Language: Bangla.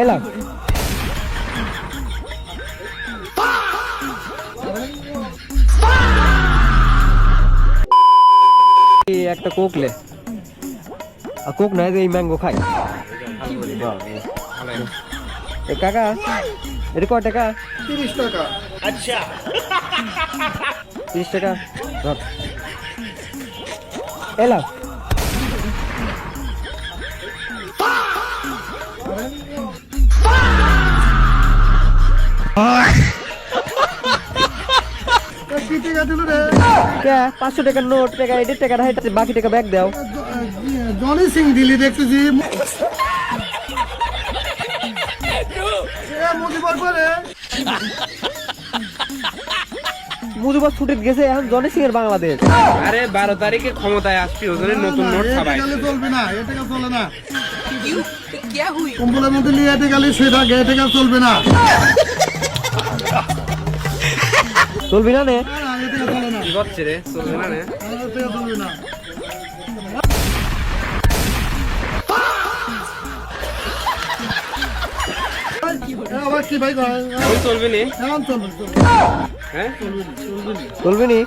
এলাম একটা কোক লে কোক নাই এই ম্যাঙ্গো খাই কাকা এটা কয় টাকা 30 টাকা। আচ্ছা 30 টাকা ধর এলাম কি টাকা দিল রে? 500 টাকার নোট টাকা 1.5 টাকা বাকি টাকা ব্যাগ দাও জনি সিং দিলি দেখতেছি। মুজিবর করে মুজিবর ছুটে গেছে এখন জনি সিং এর বাংলাদেশ। আরে 12 তারিখে ক্ষমতায় আসছি ওজন্য নতুন নোট ছাপাই চলবে না, এ টাকা চলে না। কম্বলের মধ্যে নিয়ে এটে গেলে সে থাকে, এ টাকা চলবে না। চলবি না নে এ টাকা চলে না, কি করছে রে চলবে না রে এ টাকা চলবে না। আবার কি ভাই কয়? ওই চলবে নি এখন চলবে, চলবে। হ্যাঁ চলবি নি